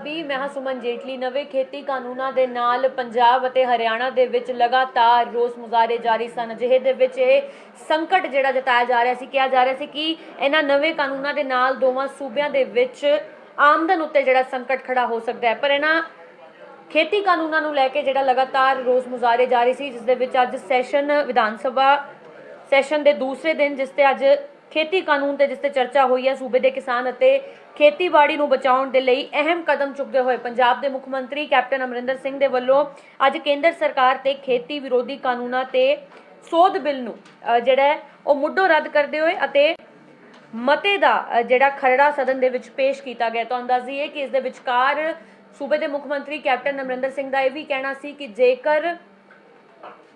ਵੀ ਮੈਂ ਸੁਮਨ ਜੇਟਲੀ ਨਵੇਂ ਖੇਤੀ ਕਾਨੂੰਨਾਂ ਦੇ ਨਾਲ ਪੰਜਾਬ ਅਤੇ ਹਰਿਆਣਾ ਦੇ ਵਿੱਚ ਲਗਾਤਾਰ ਰੋਸ ਮੁਜ਼ਾਹਰੇ ਜਾਰੀ ਸਨ। ਅਜਿਹੇ ਦੇ ਵਿੱਚ ਇਹ ਸੰਕਟ ਜਿਹੜਾ ਜਤਾਇਆ ਜਾ ਰਿਹਾ ਸੀ, ਕਿਹਾ ਜਾ ਰਿਹਾ ਸੀ ਕਿ ਇਹਨਾਂ ਨਵੇਂ ਕਾਨੂੰਨਾਂ ਦੇ ਨਾਲ ਦੋਵਾਂ ਸੂਬਿਆਂ ਦੇ ਵਿੱਚ ਆਮਦਨ ਉੱਤੇ ਜਿਹੜਾ ਸੰਕਟ ਖੜਾ ਹੋ ਸਕਦਾ ਹੈ। ਪਰ ਇਹਨਾਂ ਖੇਤੀ ਕਾਨੂੰਨਾਂ ਨੂੰ ਲੈ ਕੇ ਜਿਹੜਾ ਲਗਾਤਾਰ ਰੋਸ ਮੁਜ਼ਾਹਰੇ ਜਾਰੀ ਸੀ, ਜਿਸ ਦੇ ਵਿੱਚ ਅੱਜ ਸੈਸ਼ਨ ਵਿਧਾਨ ਸਭਾ ਸੈਸ਼ਨ ਦੇ ਦੂਸਰੇ ਦਿਨ ਜਿਸ ਤੇ ਅੱਜ ਖੇਤੀ ਕਾਨੂੰਨ ਤੇ ਜਿਸ ਤੇ ਚਰਚਾ ਹੋਈ ਹੈ, ਸੂਬੇ ਦੇ ਕਿਸਾਨ ਅਤੇ ਖੇਤੀਬਾੜੀ ਨੂੰ ਬਚਾਉਣ ਦੇ ਲਈ ਅਹਿਮ ਕਦਮ ਚੁੱਕਦੇ ਹੋਏ ਪੰਜਾਬ ਦੇ ਮੁੱਖ ਮੰਤਰੀ ਕੈਪਟਨ ਅਮਰਿੰਦਰ ਸਿੰਘ ਦੇ ਵੱਲੋਂ ਅੱਜ ਕੇਂਦਰ ਸਰਕਾਰ ਤੇ ਖੇਤੀ ਵਿਰੋਧੀ ਕਾਨੂੰਨਾਂ ਤੇ ਸੋਧ ਬਿੱਲ ਨੂੰ ਜਿਹੜਾ ਉਹ ਮੁੱਢੋਂ ਰੱਦ ਕਰਦੇ ਹੋਏ ਅਤੇ ਮਤੇ ਦਾ ਜਿਹੜਾ ਖਰੜਾ ਸਦਨ ਦੇ ਵਿੱਚ ਪੇਸ਼ ਕੀਤਾ ਗਿਆ। ਤੁਹਾਨੂੰ ਦੱਸ ਦਈਏ ਕਿ ਇਸ ਦੇ ਵਿਚਕਾਰ ਸੂਬੇ ਦੇ ਮੁੱਖ ਮੰਤਰੀ ਕੈਪਟਨ ਅਮਰਿੰਦਰ ਸਿੰਘ ਦਾ ਇਹ ਵੀ ਕਹਿਣਾ ਸੀ ਕਿ ਜੇਕਰ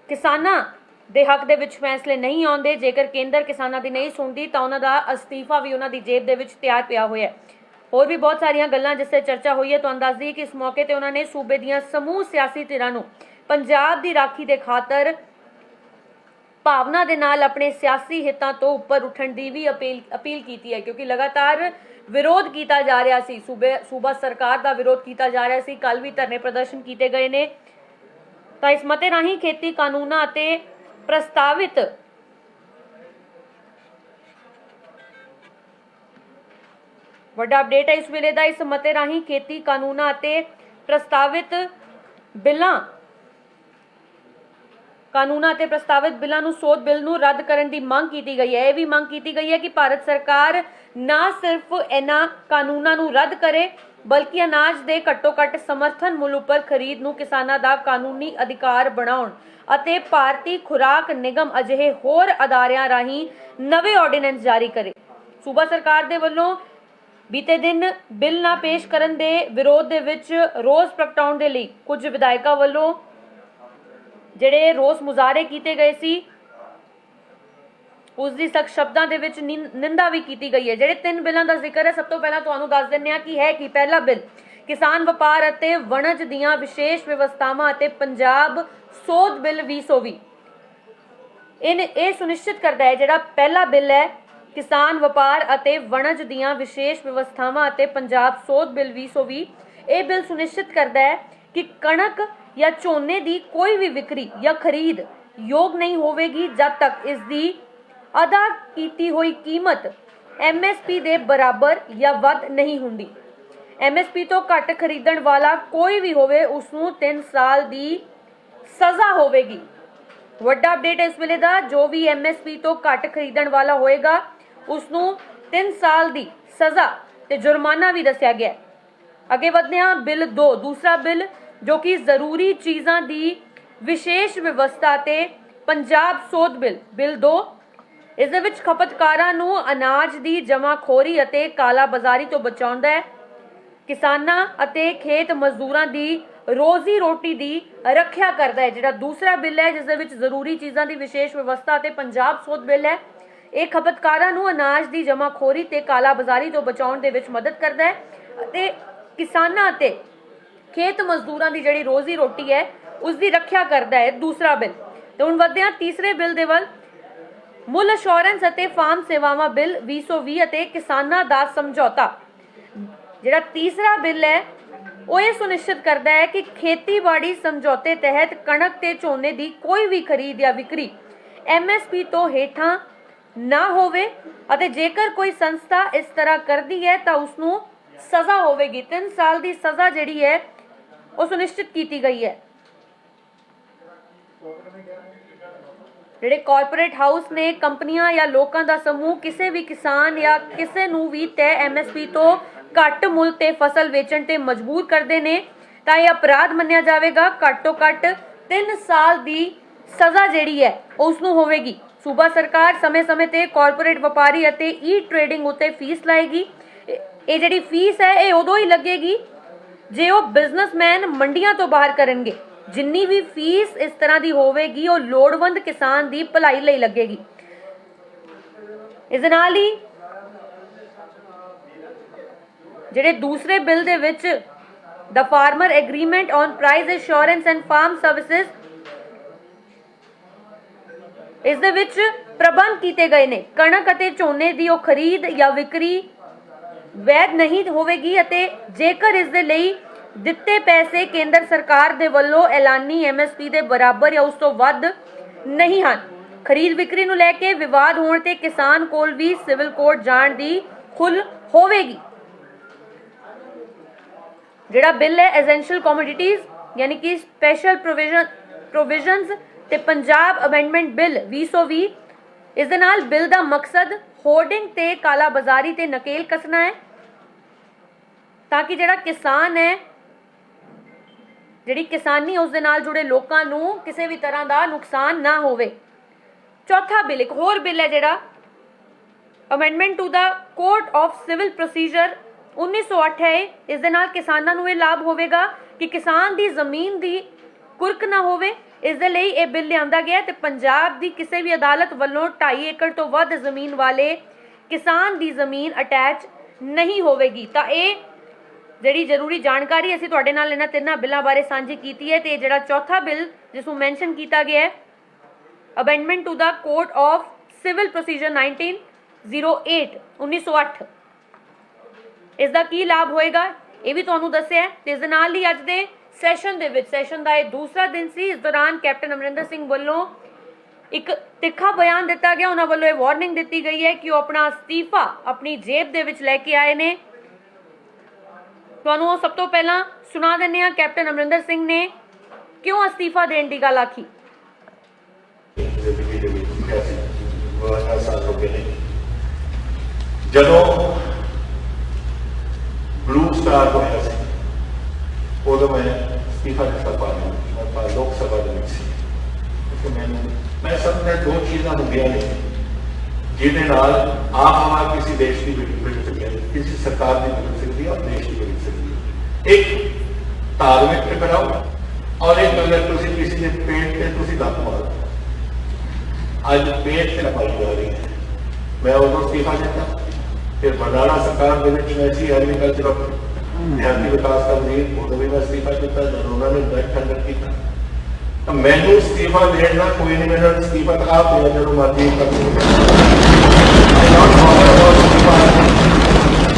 ਕਿਸਾਨਾਂ ਦੇ ਹੱਕ ਦੇ ਵਿੱਚ ਫੈਸਲੇ ਨਹੀਂ ਆਉਂਦੇ, ਜੇਕਰ ਕੇਂਦਰ ਕਿਸਾਨਾਂ ਦੀ ਨਹੀਂ ਸੁਣਦੀ ਤਾਂ ਉਹਨਾਂ ਦਾ ਅਸਤੀਫਾ ਵੀ ਉਹਨਾਂ ਦੀ ਜੇਬ ਦੇ ਵਿੱਚ ਤਿਆਰ ਪਿਆ ਹੋਇਆ ਹੈ। ਹੋਰ ਵੀ ਬਹੁਤ ਸਾਰੀਆਂ ਗੱਲਾਂ ਜਿਸ ਤੇ ਚਰਚਾ ਹੋਈ ਹੈ। ਤੁਹਾਨੂੰ ਦੱਸ ਦਈਏ ਕਿ ਇਸ ਮੌਕੇ ਤੇ ਉਹਨਾਂ ਨੇ ਸੂਬੇ ਦੀਆਂ ਸਮੂਹ ਸਿਆਸੀ ਧਿਰਾਂ ਨੂੰ ਪੰਜਾਬ ਦੀ ਰਾਖੀ ਦੇ ਖਾਤਰ ਭਾਵਨਾ ਦੇ ਨਾਲ ਆਪਣੇ ਸਿਆਸੀ ਹਿੱਤਾਂ ਤੋਂ ਉੱਪਰ ਉੱਠਣ ਦੀ ਵੀ ਅਪੀਲ ਕੀਤੀ ਹੈ, ਕਿਉਂਕਿ ਲਗਾਤਾਰ ਵਿਰੋਧ ਕੀਤਾ ਜਾ ਰਿਹਾ ਸੀ, ਸੂਬਾ ਸਰਕਾਰ ਦਾ ਵਿਰੋਧ ਕੀਤਾ ਜਾ ਰਿਹਾ ਸੀ। ਕੱਲ ਵੀ ਧਰਨੇ ਪ੍ਰਦਰਸ਼ਨ ਕੀਤੇ ਗਏ ਨੇ। ਤਾਂ ਇਸ ਮਤੇ ਰਾਹੀਂ ਖੇਤੀ ਕਾਨੂੰਨਾਂ ਅਤੇ ਪ੍ਰਸਤਾਵਿਤ ਵੱਡਾ ਅਪਡੇਟ ਹੈ ਇਸ ਵੇਲੇ ਦਾ। ਇਸ ਮਤੇ ਰਾਹੀਂ ਖੇਤੀ ਕਾਨੂੰਨਾਂ ਅਤੇ ਪ੍ਰਸਤਾਵਿਤ ਬਿੱਲਾਂ ਨੂੰ ਸੋਧ ਬਿੱਲ ਨੂੰ ਰੱਦ ਕਰਨ ਦੀ ਮੰਗ ਕੀਤੀ ਗਈ ਹੈ। ਇਹ ਵੀ ਮੰਗ ਕੀਤੀ ਗਈ ਹੈ ਕਿ ਭਾਰਤ ਸਰਕਾਰ ਨਾ ਸਿਰਫ ਇਹਨਾਂ ਕਾਨੂੰਨਾਂ ਨੂੰ ਰੱਦ ਕਰੇ, ਬਲਕਿ ਅਨਾਜ ਦੇ ਘੱਟੋ-ਘੱਟ ਸਮਰਥਨ ਮੁੱਲ ਉੱਪਰ ਖਰੀਦ ਨੂੰ ਕਿਸਾਨਾਂ ਦਾ ਕਾਨੂੰਨੀ ਅਧਿਕਾਰ ਬਣਾਉਣ ਅਤੇ ਭਾਰਤੀ ਖੁਰਾਕ ਨਿਗਮ ਅਜਿਹੇ ਹੋਰ ਅਦਾਰਿਆਂ ਰਾਹੀਂ ਨਵੇਂ ਆਰਡੀਨੈਂਸ ਜਾਰੀ ਕਰੇ। ਸੂਬਾ ਸਰਕਾਰ ਦੇ ਵੱਲੋਂ ਬੀਤੇ ਦਿਨ ਬਿੱਲ ਨਾ ਪੇਸ਼ ਕਰਨ ਦੇ ਵਿਰੋਧ ਦੇ ਵਿੱਚ ਰੋਸ ਪ੍ਰਗਟਾਉਣ ਦੇ ਲਈ ਕੁਝ ਵਿਧਾਇਕਾਂ ਵੱਲੋਂ ਜਿਹੜੇ ਰੋਸ ਮੁਜ਼ਾਹਰੇ ਕੀਤੇ ਗਏ ਸੀ, ਉਸ ਦੀ ਸਖਤ ਸ਼ਬਦਾਂ ਦੇ ਵਿੱਚ ਨਿੰਦਾ ਵੀ ਕੀਤੀ ਗਈ ਹੈ। ਜਿਹੜੇ 3 ਬਿੱਲਾਂ ਦਾ ਜ਼ਿਕਰ ਹੈ, ਸਭ ਤੋਂ ਪਹਿਲਾਂ ਤੁਹਾਨੂੰ ਦੱਸ ਦਿੰਦੇ ਹਾਂ ਕਿ ਹੈ ਕਿ ਪਹਿਲਾ ਬਿੱਲ ਕਿਸਾਨ ਵਪਾਰ ਅਤੇ ਵਣਜ ਦੀਆਂ ਵਿਸ਼ੇਸ਼ ਵਿਵਸਥਾਵਾਂ ਅਤੇ ਪੰਜਾਬ ਸੋਧ ਬਿੱਲ 2020 ਇਹ ਸੁਨਿਸ਼ਚਿਤ ਕਰਦਾ ਹੈ। ਜਿਹੜਾ ਪਹਿਲਾ ਬਿੱਲ ਹੈ ਕਿਸਾਨ ਵਪਾਰ ਅਤੇ ਵਣਜ ਦੀਆਂ ਵਿਸ਼ੇਸ਼ ਵਿਵਸਥਾਵਾਂ ਅਤੇ ਪੰਜਾਬ ਸੋਧ ਬਿੱਲ 2020, ਇਹ ਬਿੱਲ ਸੁਨਿਸ਼ਚਿਤ ਕਰਦਾ ਹੈ ਕਿ ਕਣਕ ਜਾਂ ਝੋਨੇ ਦੀ ਕੋਈ ਵੀ ਵਿਕਰੀ ਜਾਂ ਖਰੀਦ ਯੋਗ ਨਹੀਂ ਹੋਵੇਗੀ ਜਦ ਤੱਕ ਇਸ ਦੀ ਅਦਾ ਕੀਤੀ ਹੋਈ ਕੀਮਤ MSP ਦੇ ਬਰਾਬਰ ਜਾਂ ਵੱਧ ਨਹੀਂ ਹੁੰਦੀ। MSP ਤੋਂ ਘੱਟ ਖਰੀਦਣ ਵਾਲਾ ਕੋਈ ਵੀ ਹੋਵੇ ਉਸ ਨੂੰ 3 ਸਾਲ ਦੀ ਸਜ਼ਾ ਹੋਵੇਗੀ। ਵੱਡਾ ਅਪਡੇਟ ਇਸ ਵੇਲੇ ਦਾ, ਜੋ ਵੀ MSP ਤੋਂ ਘੱਟ ਖਰੀਦਣ ਵਾਲਾ ਹੋਏਗਾ ਉਸ ਨੂੰ 3 ਸਾਲ ਦੀ ਸਜ਼ਾ ਤੇ ਜੁਰਮਾਨਾ ਵੀ ਦੱਸਿਆ ਗਿਆ। ਅੱਗੇ ਵਧਦੇ ਹਾਂ ਬਿੱਲ 2, ਦੂਸਰਾ ਬਿੱਲ ਜੋ ਕਿ ਜ਼ਰੂਰੀ ਚੀਜ਼ਾਂ ਦੀ ਵਿਸ਼ੇਸ਼ ਵਿਵਸਥਾ ਤੇ ਪੰਜਾਬ ਸੋਧ ਬਿੱਲ 2, ਇਸ ਦੇ ਵਿੱਚ ਖਪਤਕਾਰਾਂ ਨੂੰ ਅਨਾਜ ਦੀ ਜਮਾਖੋਰੀ ਅਤੇ ਕਾਲਾਬਾਜ਼ਾਰੀ ਤੋਂ ਬਚਾਉਂਦਾ ਹੈ। ਕਿਸਾਨਾਂ ਅਤੇ ਖੇਤ ਮਜ਼ਦੂਰਾਂ ਦੀ ਰੋਜ਼ੀ ਰੋਟੀ ਦੀ ਰੱਖਿਆ ਕਰਦਾ ਹੈ। ਜਿਹੜਾ ਦੂਸਰਾ ਬਿੱਲ ਹੈ ਜਿਸ ਦੇ ਵਿੱਚ ਜ਼ਰੂਰੀ ਚੀਜ਼ਾਂ ਦੀ ਵਿਸ਼ੇਸ਼ ਵਿਵਸਥਾ ਅਤੇ ਪੰਜਾਬ ਸੋਧ ਬਿੱਲ ਹੈ, ਇਹ ਖਪਤਕਾਰਾਂ ਨੂੰ ਅਨਾਜ ਦੀ ਜਮਾਖੋਰੀ ਤੇ ਕਾਲਾਬਾਜ਼ਾਰੀ ਤੋਂ ਬਚਾਉਣ ਦੇ ਵਿੱਚ ਮਦਦ ਕਰਦਾ ਹੈ ਅਤੇ ਕਿਸਾਨਾਂ ਅਤੇ ਖੇਤ ਮਜ਼ਦੂਰਾਂ ਦੀ ਜਿਹੜੀ ਰੋਜ਼ੀ ਰੋਟੀ ਹੈ ਉਸ ਦੀ ਰੱਖਿਆ ਕਰਦਾ ਹੈ ਦੂਸਰਾ ਬਿੱਲ। ਤੇ ਹੁਣ ਵਧਦੇ ਹਾਂ ਤੀਸਰੇ ਬਿੱਲ ਦੇ ਵੱਲ। ਮੁੱਲ ਅਸ਼ੋਰੈਂਸ ਅਤੇ ਫਾਰਮ ਸੇਵਾਵਾਂ ਬਿੱਲ 2020 ਅਤੇ ਕਿਸਾਨਾਂ ਦਾ ਸਮਝੌਤਾ। ਜਿਹੜਾ ਤੀਸਰਾ ਬਿੱਲ ਹੈ ਉਹ ਇਹ ਸੁਨਿਸ਼ਚਿਤ ਕਰਦਾ ਹੈ ਕਿ ਖੇਤੀਬਾੜੀ ਸਮਝੌਤੇ ਤਹਿਤ ਕਣਕ ਤੇ ਝੋਨੇ ਦੀ ਕੋਈ ਵੀ ਖਰੀਦ ਜਾਂ ਵਿਕਰੀ MSP ਤੋਂ ਹੇਠਾਂ ਨਾ ਹੋਵੇ ਅਤੇ ਜੇਕਰ ਕੋਈ ਸੰਸਥਾ ਇਸ ਤਰ੍ਹਾਂ ਕਰਦੀ ਹੈ ਤਾਂ ਉਸ ਨੂੰ ਸਜ਼ਾ ਹੋਵੇਗੀ। 3 ਸਾਲ ਦੀ ਸਜ਼ਾ ਜਿਹੜੀ ਹੈ ਉਹ ਸੁਨਿਸ਼ਚਿਤ ਕੀਤੀ ਗਈ ਹੈ। ਜਿਹੜੇ ਕਾਰਪੋਰੇਟ ਹਾਊਸ ਨੇ, ਕੰਪਨੀਆਂ ਜਾਂ ਲੋਕਾਂ ਦਾ ਸਮੂਹ ਕਿਸੇ ਵੀ ਕਿਸਾਨ ਜਾਂ ਕਿਸੇ ਨੂੰ ਵੀ ਤੈਅ MSP ਤੋਂ ਘੱਟ ਮੁੱਲ ਤੇ ਫਸਲ ਵੇਚਣ ਤੇ ਮਜਬੂਰ ਕਰਦੇ ਨੇ ਤਾਂ ਇਹ ਅਪਰਾਧ ਮੰਨਿਆ ਜਾਵੇਗਾ। ਘੱਟ ਤੋਂ ਘੱਟ 3 ਸਾਲ ਦੀ ਸਜ਼ਾ ਜਿਹੜੀ ਹੈ ਉਸ ਨੂੰ ਹੋਵੇਗੀ। ਸੂਬਾ ਸਰਕਾਰ ਸਮੇਂ-ਸਮੇਂ ਤੇ ਕਾਰਪੋਰੇਟ ਵਪਾਰੀ ਅਤੇ ਟ੍ਰੇਡਿੰਗ ਉੱਤੇ ਫੀਸ ਲਾਏਗੀ। ਇਹ ਜਿਹੜੀ ਫੀਸ ਹੈ ਇਹ ਉਦੋਂ ਹੀ ਲੱਗੇਗੀ ਜੇ ਉਹ ਬਿਜ਼ਨਸਮੈਨ ਮੰਡੀਆਂ ਤੋਂ ਬਾਹਰ ਕਰਨਗੇ। ਜਿੰਨੀ ਵੀ ਫੀਸ ਇਸ ਤਰ੍ਹਾਂ ਦੀ ਹੋਵੇਗੀ ਉਹ ਲੋੜਵੰਦ ਕਿਸਾਨ ਦੀ ਭਲਾਈ ਲਈ ਲੱਗੇਗੀ। ਇਸ ਦੇ ਨਾਲ ਹੀ ਜਿਹੜੇ ਦੂਸਰੇ ਬਿੱਲ ਦੇ ਵਿੱਚ ਦਾ farmer agreement on price assurance and farm services, ਇਸ ਦੇ ਵਿੱਚ ਪ੍ਰਬੰਧ ਕੀਤੇ ਗਏ ਨੇ ਕਣਕ ਅਤੇ ਝੋਨੇ ਦੀ ਉਹ ਖਰੀਦ ਜਾਂ ਵਿਕਰੀ ਵੈਧ ਨਹੀਂ ਹੋਵੇਗੀ ਅਤੇ ਜੇਕਰ ਇਸ ਦੇ ਲਈ ਦਿੱਤੇ ਪੈਸੇ ਕੇਂਦਰ ਸਰਕਾਰ ਦੇ ਵੱਲੋਂ ਐਲਾਨੀ MSP ਦੇ ਬਰਾਬਰ ਜਾਂ ਉਸ ਤੋਂ ਵੱਧ ਨਹੀਂ ਹਨ। ਖਰੀਦ ਵਿਕਰੀ ਨੂੰ ਲੈ ਕੇ ਵਿਵਾਦ ਹੋਣ ਤੇ ਕਿਸਾਨ ਕੋਲ ਵੀ ਸਿਵਲ ਕੋਰਟ ਜਾਣ ਦੀ ਖੁੱਲ੍ਹ ਹੋਵੇਗੀ। ਜਿਹੜਾ ਬਿੱਲ ਹੈ ਐਸੈਂਸ਼ੀਅਲ ਕਮੋਡਿਟੀਜ਼ यानी कि स्पेशल प्रोविजनस ते पंजाब अमेंडमेंट बिल 2020 इस दे नाल बिल दा मकसद होर्डिंग ते काला बाजारी ते नकेल कसना है ताकि जिहड़ा किसान है जिहड़ी किसानी उस दे नाल जुड़े लोकां नूं किसी भी तरह का नुकसान ना होवे। चौथा बिल एक होर बिल है जिहड़ा amendment to the code of civil procedure 1908 है। इस दे नाल किसानां नूं इह लाभ होवेगा कि किसान दी जमीन दी कुरक ना होवे। इस दे लई यह बिल लिआंदा गया ते पंजाब दी किसी भी अदालत वालों 2.5 एकड़ तो वध जमीन वाले किसान दी जमीन अटैच नहीं होवेगी। तो ये जिहड़ी जरूरी जानकारी असीं तुहाडे नाल इन्हां तिन्नां बिल्लां बारे सांझी कीती है। ते जिहड़ा चौथा बिल जिसनूं मैंशन किया गया है amendment to the code of civil procedure 1908 इसका की लाभ होएगा ये भी तुहानूं दस्सिआ है। ते इस दे नाल ही अज दे सैशन दा ये दूसरा दिन सी। इस दौरान कैप्टन अमरिंदर सिंह वल्लों एक तिखा बयान दिता गया। उन्हां वल्लों ये वार्निंग दी गई है कि वो अपना अस्तीफा अपनी जेब दे विच लैके आए ने। तुहानूं सब तो पहला सुना दिंदे हां कैप्टन अमरिंदर सिंह ने क्यों अस्तीफा देण दी गल आखी। जदों ब्लू स्टार होया सी उदों मैं इस्तीफा दिता पार्लियामेंट लोक सभा मैं समझदा दो चीज़ां होंदियां ने जिहदे नाल आप आवाज़ किसी देश की बिगड़ सकती है, किसी सरकार की बिगड़ सकती है और देश की बिगड़ सकती है। एक धार्मिक टकराव और एक अगर तुसीं किसी के पेट से तुसीं लत मारो। अज पेट से पाई जा रही है। मैं उदों इस्तीफा दिता फिर बरनाला सरकार के ऐसी एग्रीकल्चर देहाती विकास का वजीर उदों भी मैं इस्तीफा दिता जब उन्होंने बैठ खंडन किया। तो मैनू इस्तीफा देना कोई नहीं, मैंने इस्तीफा तो आप देना जो मर्जी कर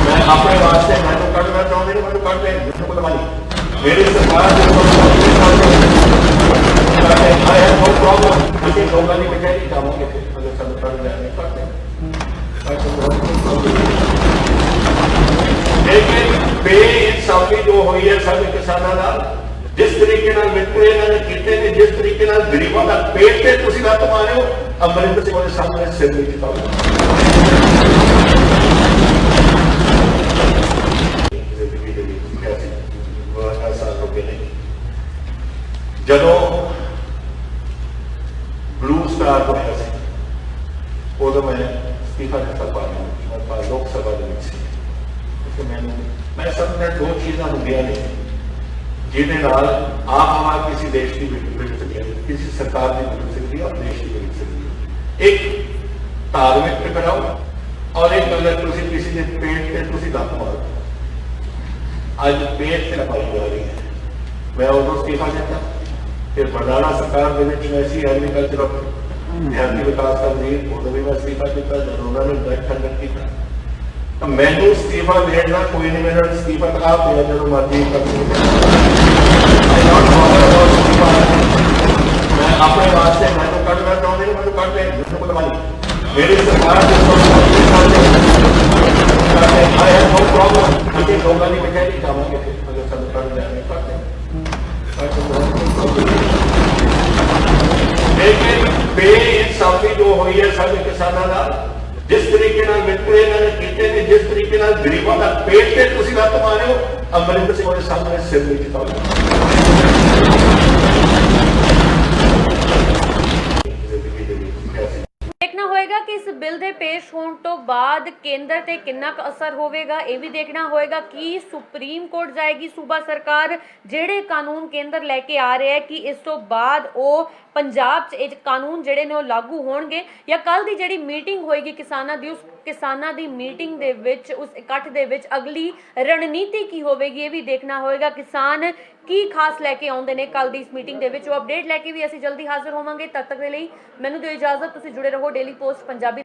मैं अपने वास्ते मैं कटना चाहते नहीं, मैं कट दें मेरी सरकार नो प्रॉब्लम किसी लोगों की कचहरी जाओगे अगर सब कर जाने करते लेकिन बेइंसाफी जो हुई है सारे किसानों का जिस तरीके मित्र इन्होंने किए ने जिस तरीके गरीबों का पेट से तुम लत मारे हो अमरिंदर सिंह के सामने सिर नहीं चुका। जदों ब्लू स्टार होया सी उदों मैं इस्तीफा दिता पार्लियामेंट लोक सभा मैं समझदा दो चीज़ां होंदियां ने जिहदे नाल आप आवाज़ किसी देश की बिगड़ सकती है, किसी सरकार की बिगड़ सकती है और देश की बिगड़ सकती है। एक धार्मिक टकराव और एक अगर तुसीं किसी के पेट से तुसीं लत मारो। अज पेट से पाई जा रही है। मैं उदों इस्तीफा दिता फिर बरनाला सरकार के ऐसी एग्रीकल्चर देहाती विकास का वजीर उदों भी मैं इस्तीफा दिता जब उन्होंने बैठ खंडन किया। तो मैनू इस्तीफा देना कोई नहीं, मैंने इस्तीफा तो आप देना जो मर्जी कर मैं अपने वास्ते मैं कटना चाहते नहीं, मैं कट दें मेरी सरकार नो प्रॉब्लम किसी लोगों की कचहरी जाओगे अगर सब कर जाने करते लेकिन बेइंसाफी जो हुई है सारे किसानों का जिस तरीके मित्र इन्होंने किए ने जिस तरीके गरीबों का पेट से तुम लत मारे हो अमरिंदर सिंह के सामने सिर नहीं चुका। देखना होएगा कि इस बिल के पेश होने तो बाद केंद्र ते कितना असर होगा। यह भी देखना होएगा कि सुप्रीम कोर्ट जाएगी सूबा सरकार जेड़े कानून केंद्र लैके आ रहे हैं कि इस तो बाद वो पंजाब च कानून जेड़े ने लागू होणगे या कल की जिहड़ी मीटिंग होएगी किसानां दी उस किसानां दी मीटिंग दे विच उस इकट्ठ दे विच अगली रणनीति की होवेगी। ये भी देखना होएगा किसान की खास लैके आउंदे ने कल दी इस मीटिंग दे विच। वो अपडेट लैके भी असीं जल्दी हाजिर होवांगे। तद तक दे लई मैनूं दिओ इजाजत। तुसीं जुड़े रहो डेली पोस्ट पंजाबी।